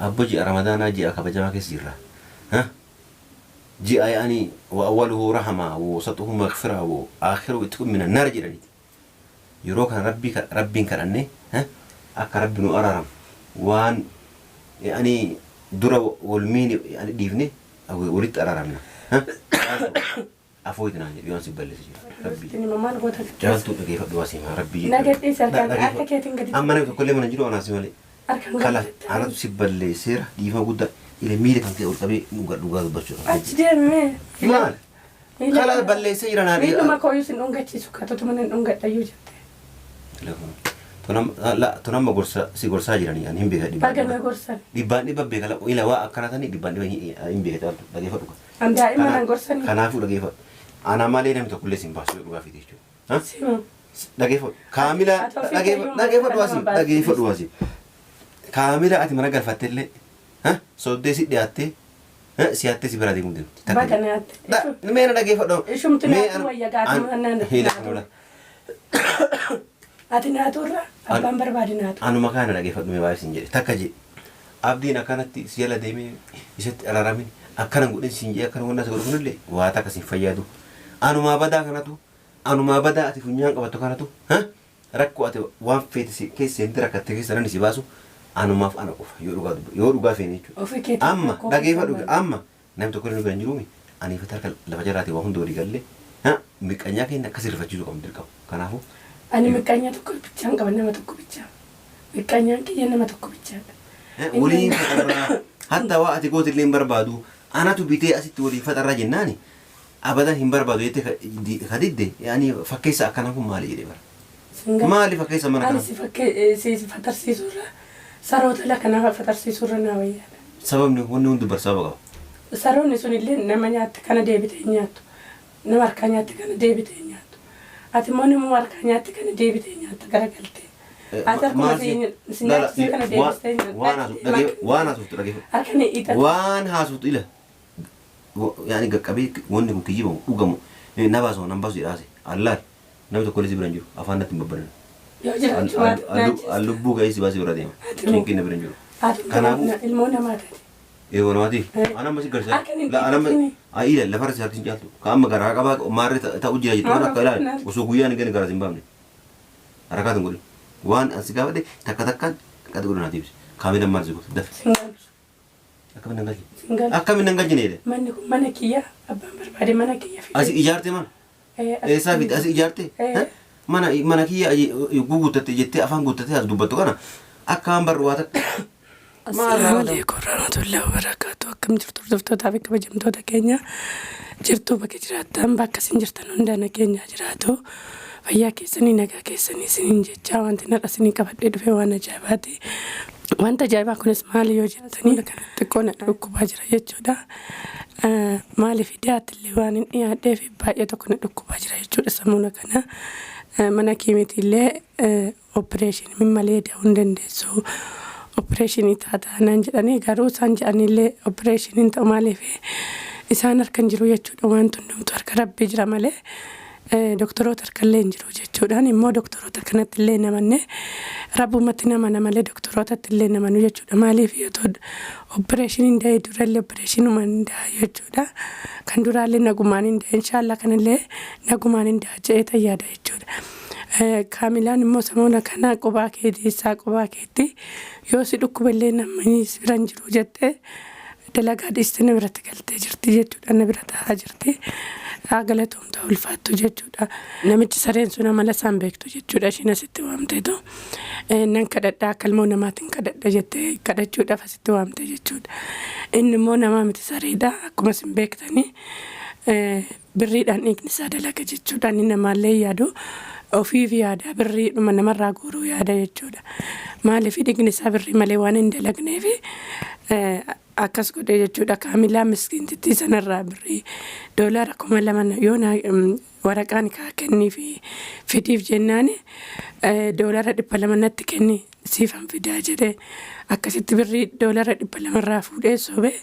أبو جي رمضان جي أكبر جماعة كسيرة ها جي يعني وأوله رحمة ووسطه مغفرة وآخره تكون من النار جراني يروك ربي كرني ها أك ربي نؤررم وان يعني درا والمين يعني ديفني أو ولد أررمنا ها أفويتنا يوم سبلة ربي جالتو كيف دواسي مع ربي نجد إيش أركان أما أنا كل ما نجرو أنا سمالي خلا أنا تسبلة سير ديفا قد إلى ميل كان تقول تبي نقول بشر أجدم مال خلا بلة سير أنا ريد ما كويس نونجت سكاتو تمن نونجت أيوجت لا تنام غرسة سيغرسة جراني يعني هم بيها بعدين غرسة ديبان بيها كلا إلى وا أكرا ثاني ديبان هم بيها تال لقيه فوق أم دائما غرسة كنا فوق لقيه فوق أنا ما لينهم تقول لسين باسو لقاه في ديشو ها لقيه فوق كاملة لقيه فوق دواسي لقيه فوق دواسي كاملة أتي منا قرفت لي ها سودسي دياتي ها سياتي سبرادي مودن بعدين لا مين لقيه فوق دو إيش متنا ويا قاعد مهنا هي لا أتينا تورا أبان بربادنا أنا ما كان لقيه فوق ميواي سنجري تكجي أبدي نكانت سيلا ديمي يسات الرامين أكرم قدين سنجي أكرم الناس يقولون لي واتاك سيفيادو أنا ما بدأ كناتو أنا ما بدأ أتفنيان قبضتو كناتو ها ركوا أتو وان فيت كيس سنترا كتكيس أنا نسيباسو أنا ما أنا قف يورغا فينيتو أما لقيه فوق أما نام تقولين بنجرومي أنا فترك لفجراتي وهم دوري قال لي ها مكانيا كين كسر فجيرو كم دركوا كنافو أنا مكانيا تقول بتشان كمان ما تقول بتشان مكانيا كي أنا ما تقول بتشان ولين فترة حتى وقت قوت اللي بربادو أنا تبيتي أسيت ولي فترة جناني أبدا هم بربادو يتي خديد يعني فكيس أكنهم مالي يريبر مالي فكيس ما أنا سي فترة سيسورة سروت لك أنا فترة سيسورة ناوية سبب نقول دبر سببه سرون نسوني اللي نمانيات كان ديبتينياتو نماركانيات كان ديبتينياتو أتمنى مماركانيات كان ديبتينياتو كرقلتي وانا سوت لقيه وانا سوت إله يعني قبي وين نقول كيجيبه وقامو نبازو نبازو يراسي الله نبي تقول لي برنجو أفانا تنببرنا اللبو جاي سباسي براديم يمكن نبرنجو كنا المونا ما تدي إيه وانا ما تدي أنا ما سكرت لا أنا ما أيله لفرس هاتين جالتو كام غرا كبا ماري تأوجي أجي توانا كلا وسوقيا نيجي نكرا زيمبامني أركاد نقول وان أسيقا بدي تكتكان كاتقولون هاتيبس كاميرا مارزقو دف أكمل ننجي نيله من كيا أبان بربادي من كيا في أسي إجارتي من إيه سافيت أسي إجارتي من كيا يقول تتجتي أفهم قلت تتي أزدوبتو كنا أكمل برواتك السلام عليكم ورحمة الله وبركاته كم jirtu hordoftoota fi kabajamtoota keenya jirtu bakka jiraattan bakka isin jirtan hundaana keenya jiraatu fayyaa keessanii nagaa keessanii isiniin jecha wanti narra isinii qabadhee dhufe waan ajaa'ibaati wanta ajaa'ibaa kunis maali yoo jettanii xiqqoon dhukkubaa jira jechuudha maaliif hidhaatillee waan hin dhiyaadhee fi baay'ee tokko na dhukkubaa jira jechuudha sammuuna kana mana kiimitiillee opereeshinii malee da'uu hin dandeessu opereeshinii taataanaan jedhanii garuu isaan jedhanillee opereeshiniin ta'u maaliif isaan harkan jiru jechuudha wanti hundumtu harka rabbii jira malee doktoroota harkallee hin jiru jechuudhaan immoo doktoroota kanatti illee namanne rabbumatti namana malee doktorootatti illee namanu jechuudha maaliif yoo opereeshiniin da'ee durallee opereeshinumaan hin da'a jechuudha kan duraallee nagumaan hin da'a inshaallah kanallee nagumaan hin da'a jedhee tayyaada jechuudha. Kaamilaan immoo samoona kana qubaa keetii isaa qubaa keetii yoo si dhukkuballee namni biran jiru jettee dalagaa dhiistee na biratti galtee jirti jechuudha na bira taa'aa jirti galatoomta ulfaattu jechuudha namichi sareen sun amala isaan beektu jechuudha ishiin asitti waamteetu nan kadhadhaa akka ilmoo namaatiin kadhadha jettee kadhachuudhaaf asitti waamte jechuudha inni immoo namaa miti sareedha akkuma isin beektanii birriidhaan dhiigni isaa dalaga jechuudha inni namaallee yaadu ofiif yaada birriidhuma namarraa guuruu yaada jechuudha maaliif dhiigni isaa birrii malee waan hin dalagneef akkas godhee jechuudha kaamilaa miskiintitti sanarraa birrii doolaara 2,000 yoo waraqaan kaa kennii fi fidiif jennaan doolaara 200 natti kenni siifan fidaa jedhee akkasitti birrii doolaara 200 irraa fuudhee sobee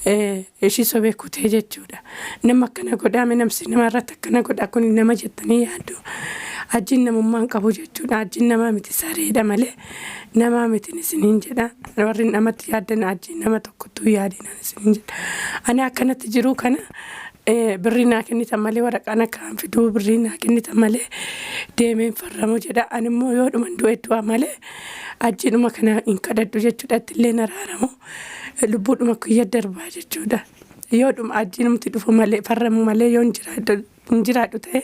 ishii sobee kutee jechuudha. Nama akkana godhaame namsi namarratti akkana godha kun nama jettanii yaaddu. Hajjiin namummaan qabu jechuudha. Hajjiin namaa miti sareedha malee namaa miti isiniin jedha. Warri namatti yaaddan hajjiin nama tokkottuu yaadinan isiniin jedha. Ani akkanatti jiru kana birrii naa kennitan malee waraqaan akkaan fiduu birrii naa kennitan malee deemeen farramu jedha. Ani immoo yoo dhuman du'e du'a malee hajjiinuma kana hin kadhadhu jechuudha. Illee naraaramu lubbuudhuma kiyya darbaa jechuudha. Yoo dhuma hajjiinumti dhufu malee farramu malee yoo hin jiraadhu ta'e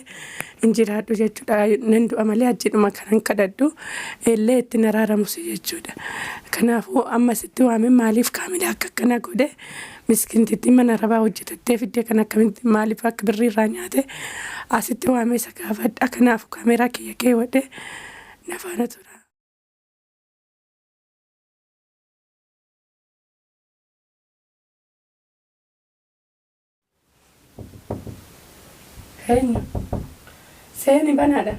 hin jiraadhu jechuudha. Nan du'a malee hajjiinuma kana hin kadhadhu illee itti naraaramus jechuudha. Kanaafuu ammasitti waamee maaliif kaamila akka akkana godhe miskiintitti mana rabaa hojjetattee fiddee kan akkamitti maaliif akka birrii irraa nyaate asitti waamee isa gaafadha. Kanaafuu kaameeraa kiyya keewwadhe na faana tura. Eenyu? Seeni banaadha.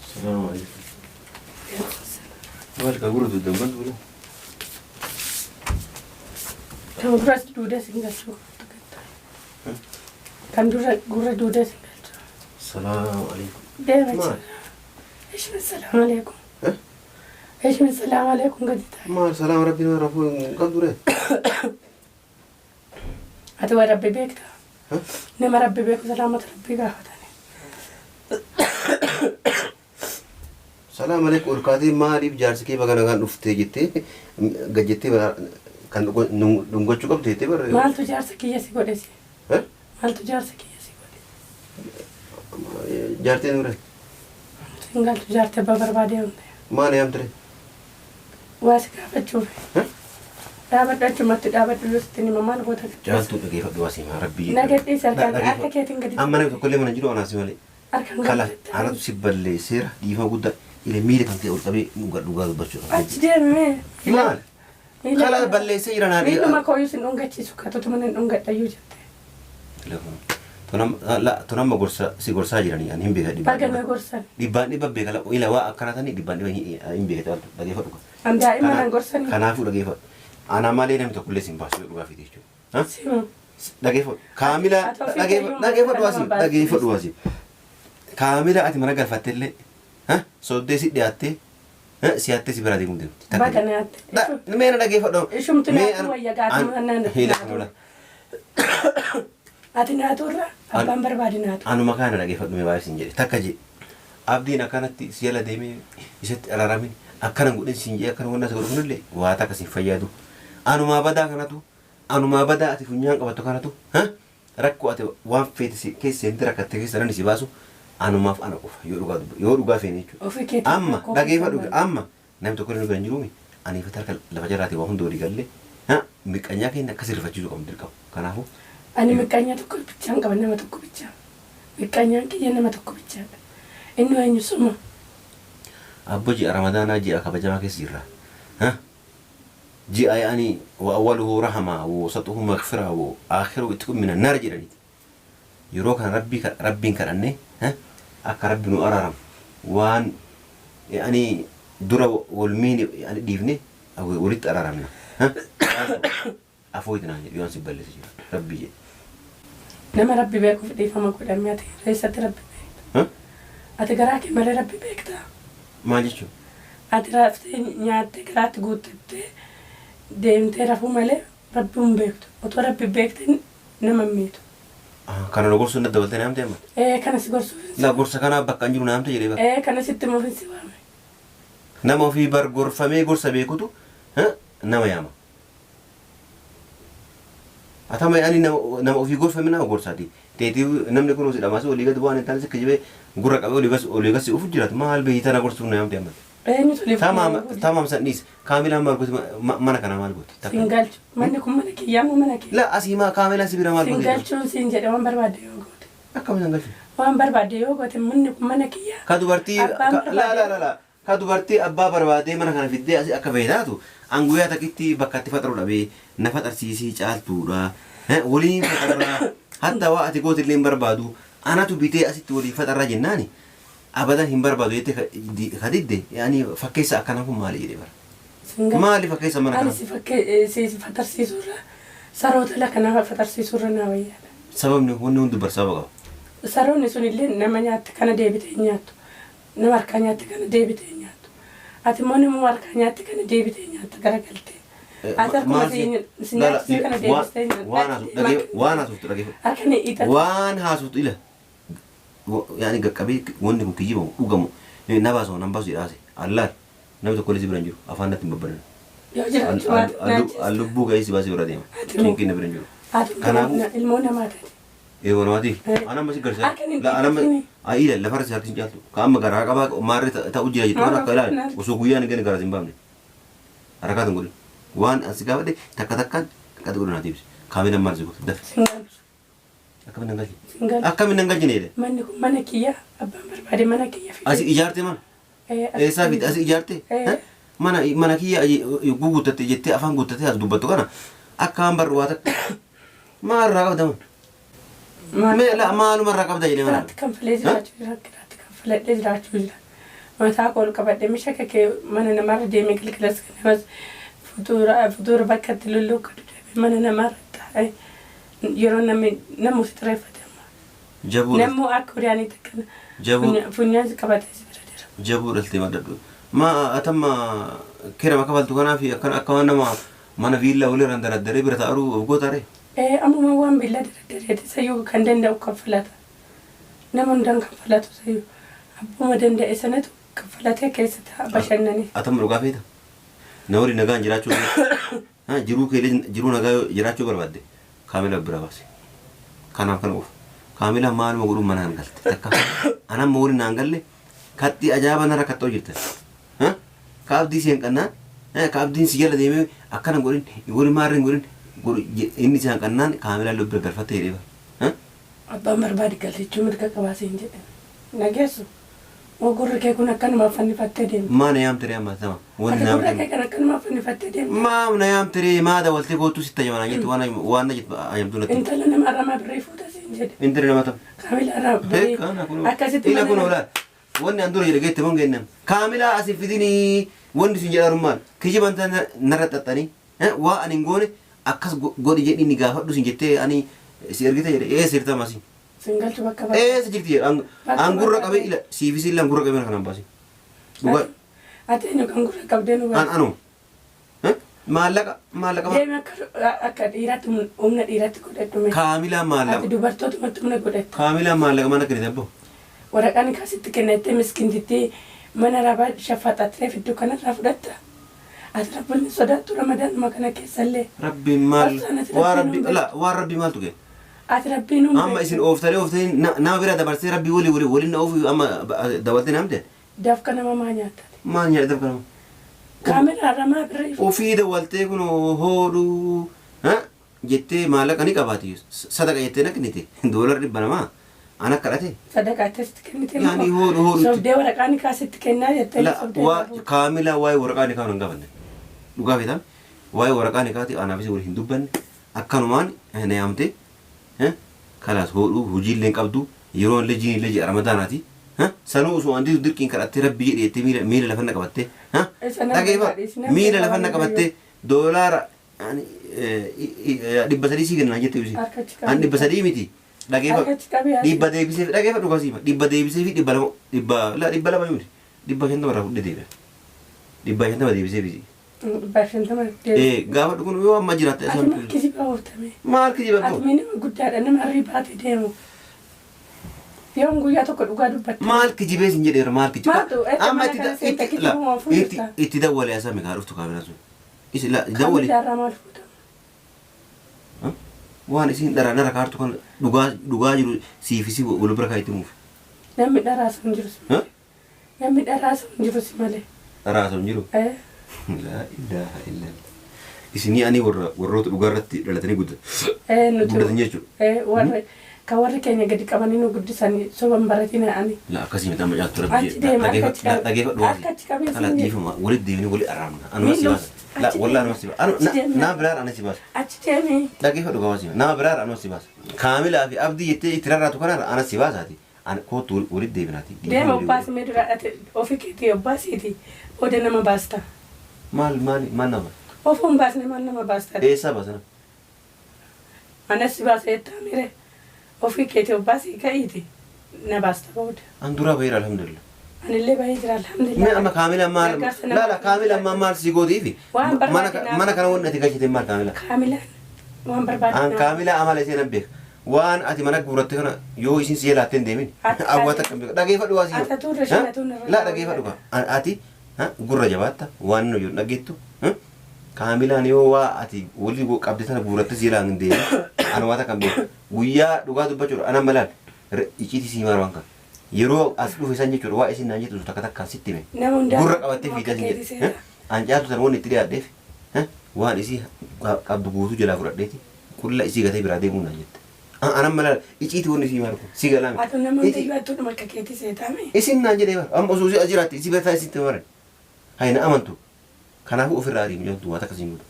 Assalamu alaikum. Walka guru tu demban dulu. Kamu gura duda singalchu. Kan gura duda singalchu. Assalamu alaikum. Dewa. ايش من السلام عليكم؟ ايش من السلام عليكم قد ما السلام ربنا رفو قدره هذا ربي بيك نما ربي بيك سلامة ربي قاعدني السلام عليكم وركاتي ما ريب جارسكي بغانا كان نفتي جتي گجتي كان دونغوچو قبتي تي بر مال تو جارسكي يسي گودسي مال تو جارسكي يسي گودي جارتي نور Tinggal tu jarte babar dia unde. Mana yang teri? Was kapat cuy. Dapat dah cuma tu dapat dulu sini mama nak buat. Caaltuu lagi fadhu asii maa rabbii. Nagati sarkan akka keetiin gadi. Amma namni tokkollee mana jiru anaasi malee. Arkan Kala anatu si balleesseera dhiifama guddaa ile miila kan ta'e ol qabee dhugaa dubbachuudha. Achi deemee. Maal? Kala balleessee jira naa dhiiga. Miiluma kooyuu sin dhungachiisu kaatutu mana dhungadhayyuu jette. Tunamma gorsa si gorsaa jiranii ani hin beeka dhibbaan. Baga na gorsan. Dhibbaan dhibba beeka ila waa akkanatanii dhibbaan dhibba hin beeka caaltu dhageeffadhu. An daa'ima nan gorsanii. Kanaafuu dhageeffadhu. Ana malee namni tokkollee sin baasu yoo dhugaa fide jechuudha. Simu. Dhageeffadhu. Kaamila dhageeffadhu asii. Kaamila ati mana galfattellee soddee si dhiyaattee siyattee si biraa deemuu deemti. Baga na yaatte. Meena dhageeffadhu. Ishumtu naatu wayya gaatu naan. Hiila kanula. Ati naaturra abbaan barbaade naatu. Anuma kana dhageeffadhu mee baay'ee sin jedhe takka jedhe. Abdiin akkanatti si jala deemee isatti araaramin akkana godhin sin jedhe akkana wanna isa godhunillee waa takka sin fayyadu. Anumaa badaa kanatu anumaa badaa ati funyaan qabattu kanatu rakkoo ati waan feete keessa hindi rakkatte keessa nan si baasu anumaaf ana qofa yoo dhugaa feene jechuudha. Amma dhageeffadhu amma namni tokko inni hin jiruumi ani ifata harka lafa jaraate waa hunda walii gallee miqanyaa keenya akkas irrafachiisuu qabnu dirqama. Kanaafuu ani miqanyaa tokko bichaan qaba nama tokko bichaa. Miqanyaan kiyya nama tokko bichaadha. Inni eenyu suma? Abbo ji'a Ramadaanaa ji'a kabajamaa keessa jirra. Ji'a yaani awwaluhu rahamaa wasatuhu maghfiraa aakhiruhu ittikum mina naar jedhaniiti. Yeroo kana rabbiin kadhannee akka rabbi nu araaramu waan yaani dura walmiin dhiifne walitti araaramna. Afooyti naan jedhu yoon si balleessa jira rabbi jedhe. Nama rabbi beekuuf dhiifama godhamee ati keessatti rabbi beekta. Ati garaa kee malee rabbi beektaa. Maal jechuun? Ati raaftee nyaattee garaatti guuttattee deemtee rafuu malee rabbi hin beektu. Otoo rabbi beekte nama hin miitu. Kana na gorsuun dadda baltee naamtee amma? Kana si gorsuuf. La gorsa kanaa bakka hin jiru naamte jedhee bakka. Kana sitti muuf hin si waame. Nama ofii bar gorfamee gorsa beekutu nama yaama. Atama yaani nama ofii gorfamee nama gorsaati. Teetii namni kun hosi dhamaasii olii gadi bu'aan intaan sikka jibee gurra qabee olii gasi ufu jiraatu maal beekii tana gorsuun na yaamte amma. Tamaam san dhiis kaamilaan maal gooti mana kana maal gooti. Singalchu manni kun mana kiyyaa moo mana kiyya? La asii maa kaamilaan sibira maal gooti. Singalchuun siin jedhe waan barbaadde yoo goote. Akkam singalchu? Waan barbaadde yoo goote manni kun mana kiyyaa. Ka dubartii ka dubartii abbaa barbaadee mana kana fiddee asii akka beektaatu anguyyaa takkitti bakka itti faxaruu dhabee na faxarsiisii caaltuudha. Waliin faxarraa hatta waa ati gootillee hin barbaadu Anatu bitee asitti walii faxarraa jennaani abadan hin barbaadu jettee kadidde yaani fakkeessa akkana kun maali jedhee bara. Maali fakkeessa mana kana? Si fatarsiisurra saroota la kana fatarsiisurra naa wayyaadha. Sababni wanni hundi barsaaba qaba. Saroonni sunillee nama nyaatti kana deebitee nyaattu. Nama harkaa nyaatti kana deebitee nyaattu. Ati immoo nama harkaa nyaatti kana deebitee nyaattu garagaltee. Ati akkuma si nyaatti kana deebistee nyaattu. Waan haasoftu dhageeffatu. Harkani iita. Waan haasoftu ila. Yaani gaqqabee wanni kun kiyyibamu dhugamu na baasoo nan baasu jedhaase allaal namni tokko illee si bira hin jiru afaan natti hin babbadan. Yoo jiraatu lubbuu ga'ee si baasee bira deema. Kinkiin na bira hin jiru. Kanaafuu ilmoo namaa taate. Eewa namaatiif. Anamma si garsiisa. Anamma ayiidha lafarra si harkisi caaltu. Kaamma garaa qabaa maarree ta'u jira jettu waan akka ilaali osoo guyyaan hin gane garaa hin baafne. Harakaatan godhin. Waan asi gaafadhe takka takkaan akkatti godhin ati ibsi. Kaamina maal si godhu dafe. Akkamiin nan galchi? Akkamiin nan galchi needha? Manni kun mana kiyya abbaan barbaade mana kiyya fide. Asi ijaarte mana? Eessaa fide asi ijaarte? Mana kiyya guuttatte jettee afaan guuttattee as dubbattu kana akka waan barru waa takka maalirraa qabda mana? Maalumarraa qabda jedhee mana? Giraatti kanfalee jiraachuu jira. Giraatti kanfalee jiraachuu jira. Mataa kool qabadhe misha kakee mana namarra deemee galgalas namas futuura bakka itti lulluuqqatu deemee mana namarra taa'e. Yeroo namni xireeffate amma. Jabuu. Namni akka horiyaanii takkana. Jabuu. Funyaan qabatee si bira jira. Jabuu dhaltee madadhu. Atamma kira maka faltu kanaa fi akka waan nama mana viillaa walii irraan daraddaree bira taa'uu gootaare. Ammuma waan viillaa daraddareeti sayyuu kan danda'u kaffalata. Nama hundaan kaffalatu sayyuu. Abbuma danda'e sanatu kaffalatee keessa ta'a bashannanii. Atamma dhugaa feeta. Na waliin nagaan jiraachuu jiruu keelee jiruu nagaa jiraachuu barbaadde. Kaamila bira baase. Kanaaf kan oofu. Kaamila maaluma godhuun mana hangalte. Takka anam waliin hangalle katti ajaa'iba nara kattoo jirta. Kaabdii si hanqannaan kaabdiin si jala deemee akkana godhin wali maarreen godhin inni si hanqannaan kaamila lubbira galfattee jedhee. Abbaan barbaade galchachuu mirga qabaasee hin jedhan. Nageessu. Gurri kee kun akkanuma fannifattee deema. Maana yaamtiree amma sama. Ati gurri kee kan akkanuma fannifattee deema. Maamna yaamtiree maada waltee gootuu sitta jabanaa jettu waan na jettu ayamtuu natti. Intala nama aramaa birrii fuutas hin jedhe. Intala nama tam. Kaamila aramaa birrii. Akkasitti ila kun oolaa. Wanni an dura jedhe geette mon gennam. Kaamila asif fidini wanni sun jedha rummaan. Kijiban narra xaxxanii waa ani hin goone akkas godhi jedhi ni gaafadhu sin jettee ani si ergite jedhe sirta masi. Singalchu bakka bakka. Sejirti jedhe angurra qabee ila siifisi ila angurra qabee kana baasi. Dhugaa. Ati eenyu kan gurra qabdee nu baasi. Anu. Maallaqa deeme akka dhiiraatti humna dhiiraatti godhadhume. Kaamila maallaqa. Ati dubartootumatti humna godhattu. Kaamila maallaqa mana kennite abbo. Waraqaan kaasitti kennattee miskiintitti mana rabaa shaffaxattee fidduu kanarraa fudhatta. Ati rabbiin sodaattu ramadaanuma kana keessallee. Rabbiin maal waan rabbii maaltu kenna? Ati rabbiin humna. Amma isin ooftanii nama bira dabarsee rabbii waliin na oofu amma dabaltee namte. Dafka nama maa nyaattati? Maal nyaata dafka nama? Kaamila ramaa birrii. Ofii dawaltee kun hooduu jettee maallaqa ni qabaati. Sadaqa jettee naqnite doolar dhibba namaa. Ana kadhate. Sadaqaa teessitti kennite. Yaani hooduu. Sobdee waraqaan kaasitti kennaa jettee sobdee. Kaamila waa'ee waraqaan kaan hin gaafanne. Dhugaa feetam waa'ee waraqaan kaati anaafis wal hin dubbanne akkanumaan na yaamte kalaas hooduu hojiillee qabdu yeroo illee jiinillee jedha ramadaanaati. Sanuu osoo wanti dirqiin kadhattee rabbi jedheettee miila lafanna qabattee dhageeffa miila lafanna qabattee doolaara 300 sii kennaa jettee bisi an 300 miti dhageeffa dhibba deebisee dhageeffa dhugaa siima dhibba deebisee fi dhibba lama miti dhibba 50 irraa fudhee deebi'a dhibba 50 deebisee bisi. Gaafa dhugunu yoo amma jiraatte asaan maal kijiba ooltame. Maal kijiba ooltame. Ati nama guddaadha nama ribaate deemu. Yoo guyyaa tokko dhugaa dubbatte. Maal kijibee sin jedheera maal kijiba. Amma itti dawwalee asame kaa dhuftu kaamera sun. Isi la dawwalee. Kaamera maal fuudhama. Waan isin dara nara kaartu kan dhugaa jiru siifisi wal bira kaa itti muufi. Namni dharaasa hin jiru si. Namni dharaasa hin jiru si malee. Dharaasa hin jiru. La ilaha illallah. Isini ani warroota dhugaarratti dhalatanii guddatan jechuudha. Kan warri keenya gadi qabanii nu guddisanii soban baratina ani. La akkasii miti amma jaattu rabbi dhageeffa dhugaati. Kala dhiifama walitti deemanii walitti araamna. Anuma si baasa. لا والله أنا مسيبه أنا برار أنا سيباس أتجمع دقيقة دوكا مسيبه أنا برار أنا سيباس كاملة في أبدي يترى تكون أنا سيباس هذه أنا كوت ولد ديبناتي ديما وباس مدرا أوفيكتي وباسيتي ودنا ما باستا ما نما وفهم باسني ما نما باستا إيه سباس أنا سيباس إتاميره أوفيكتي وباسي كايتي نباستا بود أندورا بير الحمد لله أنا اللي بيجرى الحمد لله ما أما كاملة ما لا كاملة ما سيقودي في ما أنا كنا ودنا تيجي ما كاملة وان برباد أنا كاملة أمال إيش نبيك وان أتي منك بورتي هنا يو إيش سيلا تندمين أبواتك كم دقيقة فدوا سيو لا دقيقة فدوا أتي غرة جباتا وان نيو نجيتو كاملة نيو أتي ولي بو كابتن بورتي سيلا عندي أنا واتا كم بيك ويا دوغا دبچور أنا ملال إيشتي سيمار وانكا yeroo as dhufe san jechuudha waa isin naan jettu takka takkaan sitti hime gurra qabattee fiidaa sin jedhe ancaatu san wanni itti dhiyaadheef waan isii qabdu guutuu jalaa fudhadheeti qulla isii gatee biraa deemuu naan jette anan malaala iciiti wanni isii maal kun si galaame atu namoonni dhiyaattuudha makka keetti seetaame isin naan jedhee bara amma osoo as jiraatti isii beektaa isitti maran hayna amantu kanaafuu ofirraa ariimu jettu waa takka siin godhu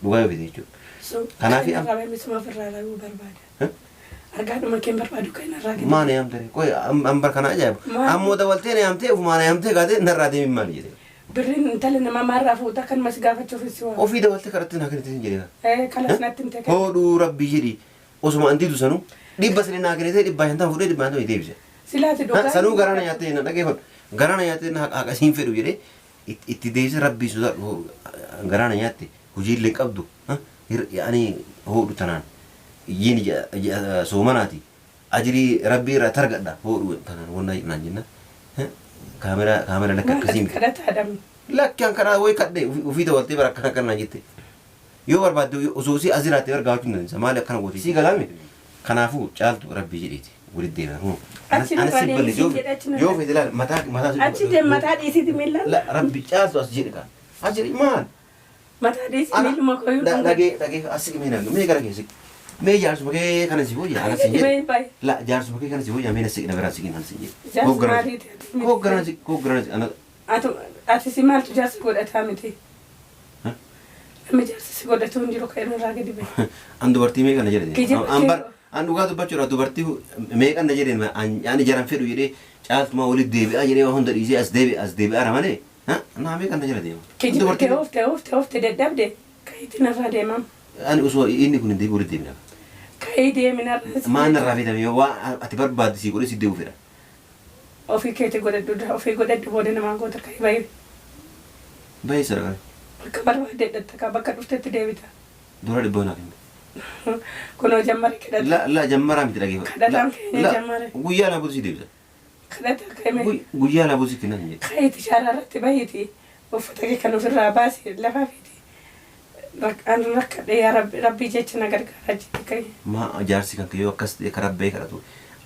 dhugaa yoo fide jechuudha kanaafi qabee misuma ofirraa ari'uu barbaada argaadhuma keen barbaadu kan irraa gadi maana yaamtee qoy ambar kana ajaa'ibu ammoo dawaltee na yaamtee ufumaana yaamtee gaatee narraa deemin maali jedhee birriin intala nama maarraa fuuta kan mas gaafachuuf isi waa ofii dawaltee kadhattee naa kennite sin jedhee kalas natti hin teekee hodhuu rabbii jedhi osuma antiitu sanuu dhibba sanii naa kennite dhibbaa shantaa fudhee dhibbaa shantaa deebise silaati dhugaa sanuu garaana nyaattee na dhageeffadhu garaana nyaattee na haqasiin fedhu jedhee itti deebise rabbii sodaa garaana nyaatte hojiillee qabdu yaani hodhu tanaan yini somanati ajri rabbi ra targadda hodu tanan wonna nan jinna kamera lakka kasim kadata adam lakkan kana way kadde ufita walte baraka kana jitte yo barbadu ususi azirati wargaatu nan samale kana woti si galame kanafu caaltu rabbi jediti wulide na hu ana sibbal yo fidila mata achi de mata disi dimilla la rabbi caaltu as jedika ajri man mata disi milma koyu dage asigi mena me gara kesi मैं जार सुबह के खाने से वो यार से ये ला जार सुबह के खाने से वो या मैंने से नगर से किन से ये को ग्रान अना आते सिमाल तो जार से कोड था में थी मैं जार से कोड तो उन जो कह रहा है कि भाई अंदर वर्ती में का नजर दे अंबर अंदुगा तो बच्चों तो वर्ती मैं का नजर में यानी जरा फिर ये चाल तुम ओली देवी आज ये वहाँ दर इसे अस देवी आ रहा है हाँ ना हमें का नजर दे अंदर वर्ती ओफ्ते दे डब दे कहीं तो ना राधे माम أنا أسوأ إني كنت دي بقول دينا كايدي من الرأس ما أنا رافي دمي هو أتبر بعد سي قولي سيدي وفيرا أو في كيتي قولي دودا أو في قولي دبودي نما قولي كاي باي باي سرقا كبر واحد دتك بكر وفتت ديفيتا دورا دبونا كنت كنو جمري كده لا جمرة متى لقيه لا جمرة ويا لا بوزي ديفيتا كده كاي ويا لا بوزي كنا نجي كايتي شاررت بايتي وفتك كانوا في الراباسي لفافيتي أنا رك يا ربي جتنا قرقرة جتكي ما جارسي كان كيو كست كربي كرتو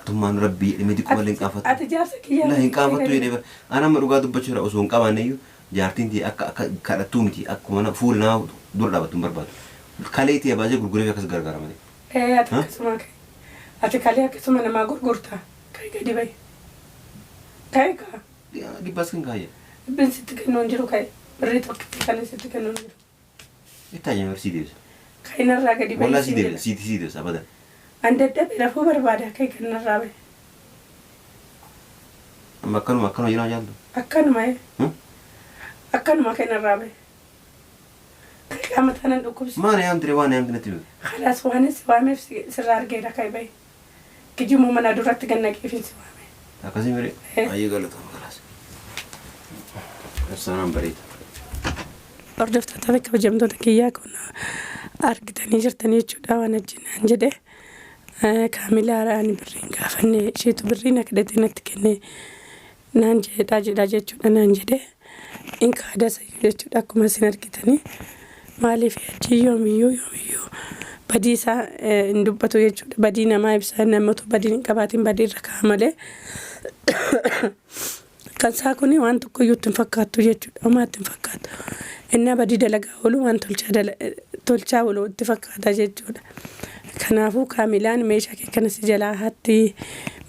ثم أنا ربي لمدي كمالين كافت أتجارسك يا لا هين كافت توي أنا مرقاد بتشرا أسون كمانيو جارتين تي كرتوم تي أكمنا فول ناو دور دابا تمبرباد كاليتي يا باجي غرغرة كاس قرقرة مالي أتكسمك أتكاليا كسمنا ما غرغرتا كاي كدي باي كاي كا دي بس كن كاي بن ستك نونجرو كاي بريت وقت كان ستك نونجرو إتاجي مرسيدس كاينا راجع دي ولا سيدس أبدا عند الدب رفو بربادة كاي كنا رابع مكانو ينا جالدو أكن ما كنا رابع كاي كم تانا نقول ما نيام تري وانا نيام تنتبه خلاص وانا سوامي في سرار جيرا كاي باي كجي مو منا دورت جنة كيف سوامي أكاسي مري أيه قالت خلاص السلام بريد hordoftoota kabajamtoota kiyyaa kun argitanii jirtanii jechuudha waan ajjinaan jedhe kaamilaadhaan birriin gaafanne isheetu birriin akka dhatee natti kenne naan jedhaa jechuudha naan jedhe inka adasayyuu jechuudha akkuma isin argitanii maalif hajjii yoomiyyuu badii isaa hin dubbatu jechuudha badii namaa ibsaa namatu badii hin qabaatiin badii irra ka'a malee kan isaa kuni waan tokko iyyuu ittiin fakkaattu jechuudha homaa ittiin fakkaattu inna badii dalagaa oolu waan tolchaa oolu itti fakkaata jechuudha kanaafuu kaamilaan meeshaa kee kana si jalaa hatti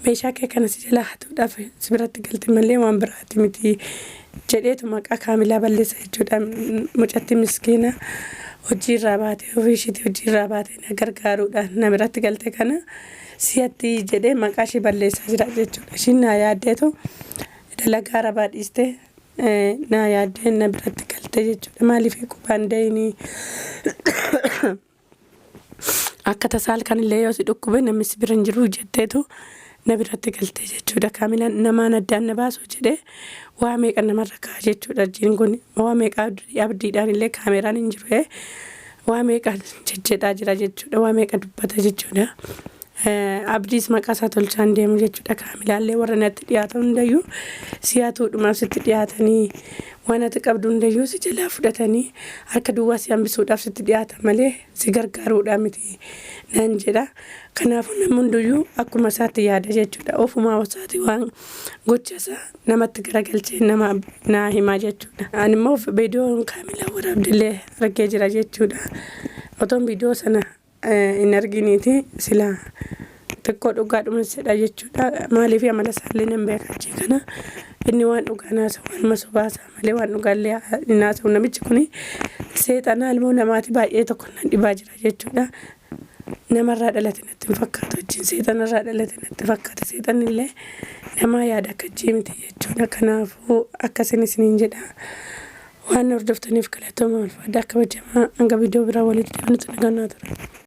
meeshaa kee kana si jalaa hatuudhaaf si biratti galti malee waan biraati miti jedheetu maqaa kaamilaa balleessa jechuudha. Mucatti miskiina hojii irraa baatee ofiishiitii hojii irraa baatee na gargaaruudhaan na biratti galte kana siyatti jedhee maqaa ishee balleessaa jira jechuudha. Ishiin naa yaaddeetu dalagaa arabaa dhiistee naa yaaddee na biratti galte jechuudha. Maaliif qubaan dayinii akka tasaal kanillee yoo si dhukkube namni si bira hin jiru jetteetu na biratti galte jechuudha. Kaamilaan namaan addaan na baasu jedhee waa meeqa namarra ka'a jechuudha. Jiin kun waa meeqa abdiidhaan illee kaameraan hin jiru waa meeqa jejjedhaa jira jechuudha. Waa meeqa dubbata jechuudha. Abdiis maqaa isaa tolchaan deemu jechuudha. Kaamilaallee warra natti dhiyaatan hundayyuu siyaatuudhumaaf sitti dhiyaatanii waan ati qabdu hundayyuu si jalaa fudhatanii harka duwwaa si hambisuudhaaf sitti dhiyaatan malee si gargaaruudhaa miti naan jedha. Kanaafuu namni hunduyyuu akkuma isaatti yaada jechuudha. Ofumaa isaati waan gocha isaa namatti garagalchee nama naa himaa jechuudha. Ani immoo viidiyoon kaamilaa waraabdillee argee jira jechuudha. Otoon viidiyoo sana hin arginiiti silaa xiqqoo dhugaadhuma jedha jechuudha. Maaliif amala isaallee nan beeka jechii kana inni waan dhugaa naasa waan masubaasaa malee waan dhugaallee naasa namichi kuni seexanaa ilmoo namaati baay'ee tokko nan dhibaa jira jechuudha. Namarraa dhalate natti hin fakkaatu wajjin seexanarraa dhalate natti fakkaata. Seexanillee namaa yaada akka jiimti jechuudha. Kanaafuu akkasin isiniin jedha. Waan hordoftaniif galatooma ulfaadhaa akka kabajamaa hanga viidiyoo biraa walitti deebinutti nagannaa tura.